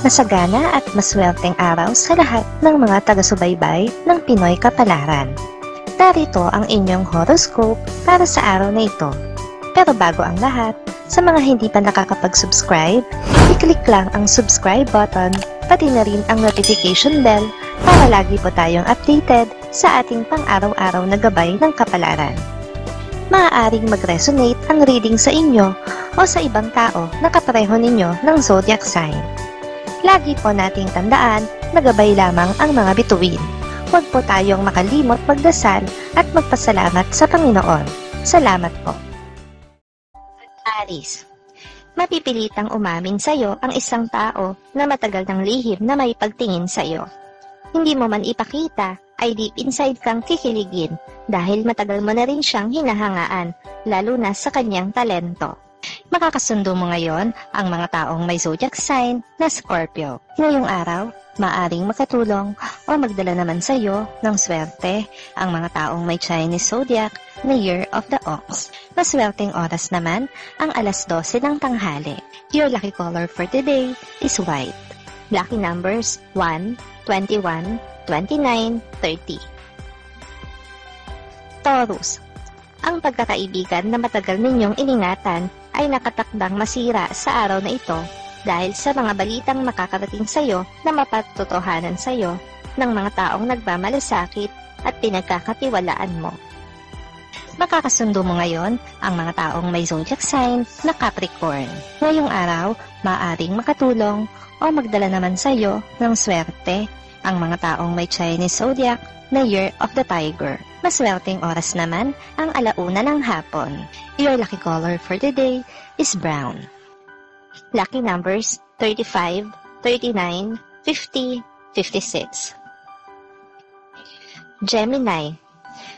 Masagana at maswerteng araw sa lahat ng mga taga-subaybay ng Pinoy Kapalaran. Narito ang inyong horoscope para sa araw na ito. Pero bago ang lahat, sa mga hindi pa nakakapag-subscribe, i-click lang ang subscribe button, pati na rin ang notification bell para lagi po tayong updated sa ating pang-araw-araw na gabay ng kapalaran. Maaaring mag-resonate ang reading sa inyo o sa ibang tao na kapareho ninyo ng zodiac sign. Lagi po nating tandaan na gabay lamang ang mga bituin. Huwag po tayong makalimot magdasal at magpasalamat sa Panginoon. Salamat po. Aries, mapipilitang umamin sa iyo ang isang tao na matagal ng lihim na may pagtingin sa iyo. Hindi mo man ipakita, ay deep inside kang kikiligin dahil matagal mo na rin siyang hinahangaan, lalo na sa kanyang talento. Makakasundo mo ngayon ang mga taong may zodiac sign na Scorpio. Ngayong araw, maaring makatulong o magdala naman sa iyo ng swerte ang mga taong may Chinese zodiac na Year of the Ox. Maswerteng oras naman ang alas 12 ng tanghali. Your lucky color for today is white. Lucky numbers 1, 21, 29, 30. Taurus, ang pagkakaibigan na matagal ninyong iningatan ay nakatakdang masira sa araw na ito dahil sa mga balitang makakarating sa iyo na mapatotohanan sa iyo ng mga taong nagmamalasakit at pinagkakatiwalaan mo. Makakasundo mo ngayon ang mga taong may zodiac sign na Capricorn. Ngayong araw, maaaring makatulong o magdala naman sa iyo ng swerte ang mga taong may Chinese zodiac na Year of the Tiger. Maswerteng oras naman ang alauna ng hapon. Your lucky color for today is brown. Lucky numbers 35, 39, 50, 56. Gemini,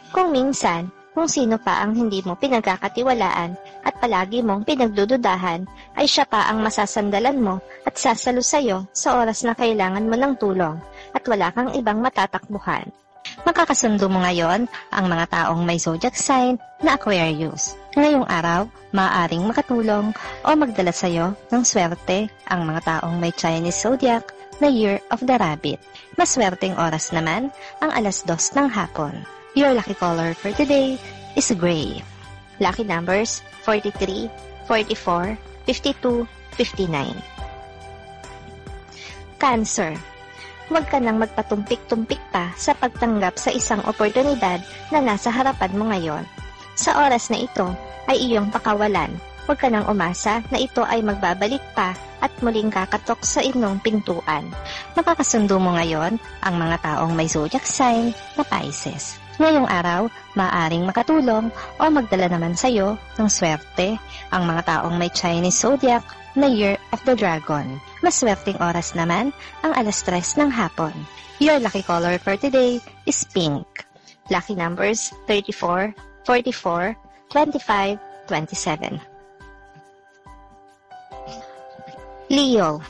kung minsan, kung sino pa ang hindi mo pinagkakatiwalaan at palagi mong pinagdududahan, ay siya pa ang masasandalan mo at sasalo sa'yo sa oras na kailangan mo ng tulong at wala kang ibang matatakbuhan. Makakasundo mo ngayon ang mga taong may zodiac sign na Aquarius. Ngayong araw, maaaring makatulong o magdala sa iyo ng swerte ang mga taong may Chinese zodiac na Year of the Rabbit. Maswerteng oras naman ang alas 2 ng hapon. Your lucky color for today is gray. Lucky numbers 43, 44, 52, 59. Cancer, huwag ka nang magpatumpik-tumpik pa sa pagtanggap sa isang oportunidad na nasa harapan mo ngayon. Sa oras na ito ay iyong pakawalan. Huwag ka nang umasa na ito ay magbabalik pa at muling kakatok sa inyong pintuan. Makakasundo mo ngayon ang mga taong may zodiac sign na Pisces. Ngayong araw, maaaring makatulong o magdala naman sa iyo ng swerte ang mga taong may Chinese zodiac na Year of the Dragon. Maswerteng oras naman ang alas 3 ng hapon. Your lucky color for today is pink. Lucky numbers 34, 44, 25, 27. Leo,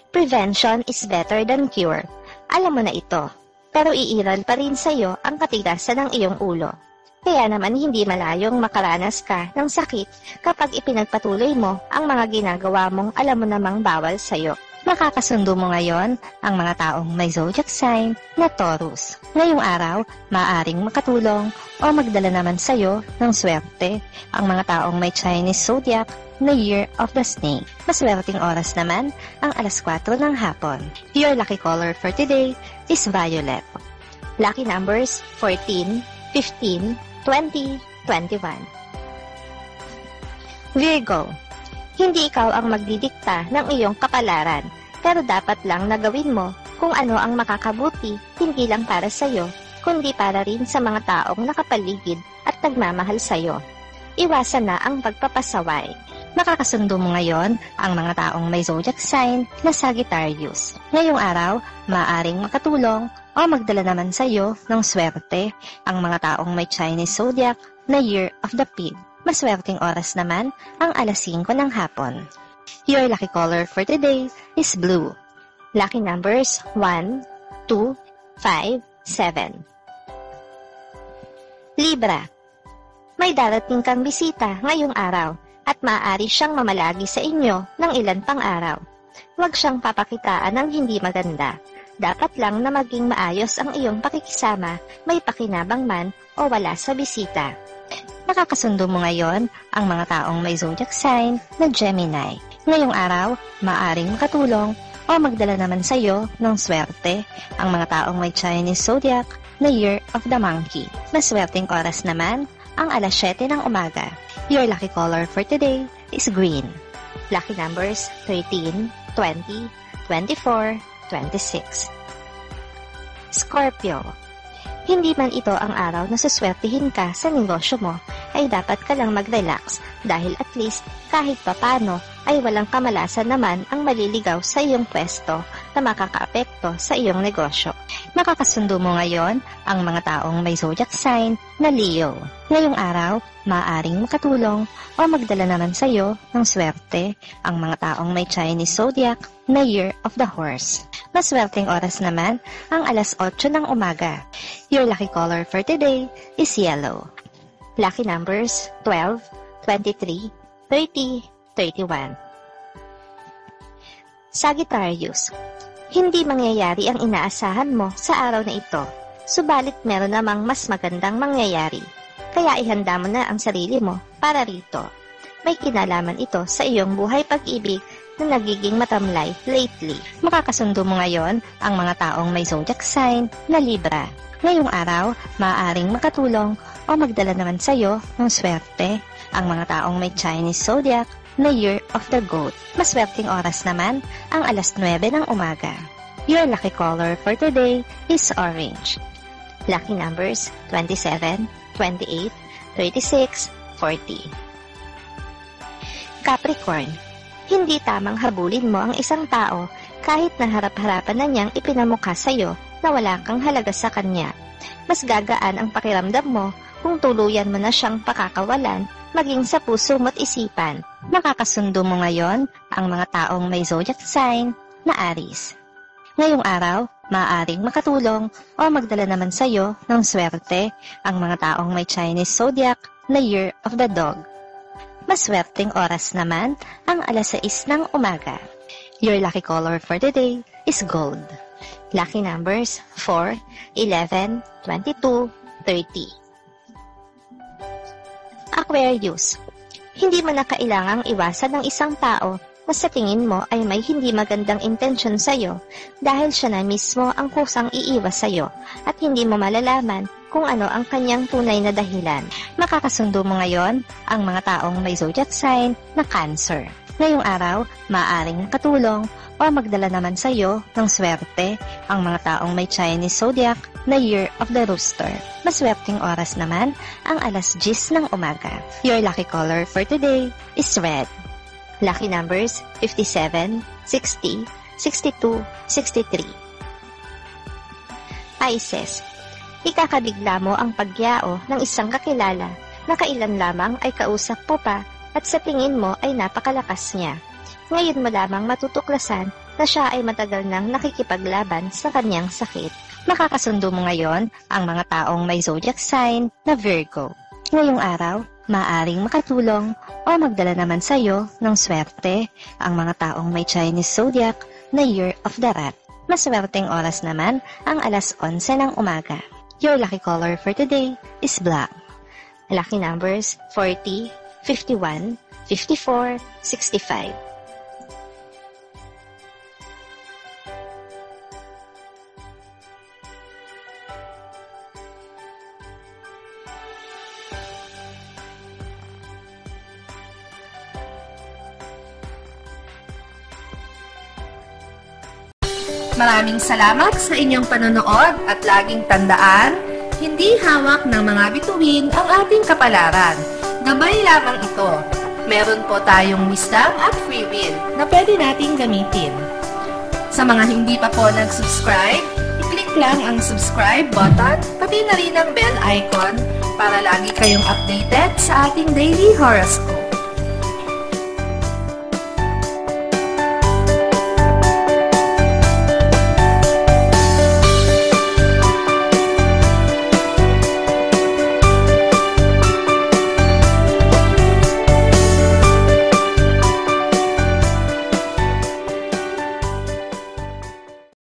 prevention is better than cure. Alam mo na ito, pero iiral pa rin sa iyo ang katigasan ng iyong ulo. Kaya naman hindi malayong makaranas ka ng sakit kapag ipinagpatuloy mo ang mga ginagawa mong alam mo namang bawal sa iyo. Makakasundo mo ngayon ang mga taong may zodiac sign na Taurus. Ngayong araw, maaaring makatulong o magdala naman sa iyo ng swerte ang mga taong may Chinese zodiac na Year of the Snake. Maswerteng oras naman ang alas 4 ng hapon. Your lucky color for today is violet. Lucky numbers 14, 15, 20, 21. Virgo, hindi ikaw ang magdidikta ng iyong kapalaran, pero dapat lang na gawin mo kung ano ang makakabuti, hindi lang para sa iyo, kundi para rin sa mga taong nakapaligid at nagmamahal sa iyo. Iwasan na ang pagpapasaway. Makakasundo mo ngayon ang mga taong may zodiac sign na Sagittarius. Ngayong araw, maaaring makatulong o magdala naman sa iyo ng swerte ang mga taong may Chinese zodiac na Year of the Pig. Maswerteng oras naman ang alas 5 ng hapon. Your lucky color for today is blue. Lucky numbers 1, 2, 5, 7. Libra, may darating kang bisita ngayong araw at maaari siyang mamalagi sa inyo ng ilan pang araw. Huwag siyang papakitaan ng hindi maganda. Dapat lang na maging maayos ang iyong pakikisama, may pakinabang man o wala sa bisita. Nakakasundo mo ngayon ang mga taong may zodiac sign na Gemini. Ngayong araw, maaaring makatulong o magdala naman sa iyo ng swerte ang mga taong may Chinese zodiac na Year of the Monkey. Maswerteng oras naman ang alas 7 ng umaga. Your lucky color for today is green. Lucky numbers 13, 20, 24, 26. Scorpio. Hindi man ito ang araw na suswertihin ka sa negosyo mo, ay dapat ka lang mag-relax dahil at least kahit papano ay walang kamalasan naman ang maliligaw sa iyong pwesto na makakaapekto sa iyong negosyo. Makakasundo mo ngayon ang mga taong may zodiac sign na Leo. Ngayong araw, maaaring makatulong o magdala naman sa iyo ng swerte ang mga taong may Chinese zodiac na Year of the Horse. Maswerteng oras naman ang alas 8 ng umaga. Your lucky color for today is yellow. Lucky numbers 12, 23, 30, 31. Sagittarius. Hindi mangyayari ang inaasahan mo sa araw na ito, subalit meron namang mas magandang mangyayari. Kaya ihanda mo na ang sarili mo para rito. May kinalaman ito sa iyong buhay pag-ibig na nagiging matamlay lately. Makakasundo mo ngayon ang mga taong may zodiac sign na Libra. Ngayong araw, maaaring makatulong o magdala naman sa iyo ng swerte ang mga taong may Chinese zodiac na Year of the Goat. Maswerteng oras naman ang alas 9 ng umaga. Your lucky color for today is orange. Lucky numbers 27, 28, 36, 40. Capricorn. Hindi tamang habulin mo ang isang tao kahit na harap-harapan na niyang ipinamukha sa iyo na wala kang halaga sa kanya. Mas gagaan ang pakiramdam mo kung tuluyan mo na siyang pakakawalan maging sa puso mo't isipan. Makakasundo mo ngayon ang mga taong may zodiac sign na Aries. Ngayong araw, maaaring makatulong o magdala naman sa iyo ng swerte ang mga taong may Chinese zodiac na Year of the Dog. Maswerteng oras naman ang alas 6 ng umaga. Your lucky color for today is gold. Lucky numbers 4, 11, 22, 30. Aquarius. Hindi mo na kailangang iwasan ng isang tao na sa tingin mo ay may hindi magandang intensyon sa iyo dahil siya na mismo ang kusang iiwas sa iyo at hindi mo malalaman kung ano ang kanyang tunay na dahilan. Makakasundo mo ngayon ang mga taong may zodiac sign na Cancer. Ngayong araw, maaaring katulong o magdala naman sa iyo ng swerte ang mga taong may Chinese zodiac na Year of the Rooster. Maswerteng oras naman ang alas 10 ng umaga. Your lucky color for today is red. Lucky numbers 57, 60, 62, 63. Pisces. Ikakabigla mo ang pagyao ng isang kakilala na kailan lamang ay kausap mo pa at sa tingin mo ay napakalakas niya. Ngayon mo lamang matutuklasan na siya ay matagal nang nakikipaglaban sa kanyang sakit. Makakasundo mo ngayon ang mga taong may zodiac sign na Virgo. Ngayong araw, maaaring makatulong o magdala naman sa iyo ng swerte ang mga taong may Chinese zodiac na Year of the Rat. Maswerteng oras naman ang alas 11 ng umaga. Your lucky color for today is black. Lucky numbers 40, 51, 54, 65. Maraming salamat sa inyong panonood at laging tandaan, hindi hawak ng mga bituin ang ating kapalaran. Gabay lamang ito. Meron po tayong wisdom at free will na pwede nating gamitin. Sa mga hindi pa po nag-subscribe, i-click lang ang subscribe button, pati na rin ang bell icon para lagi kayong updated sa ating daily horoscope.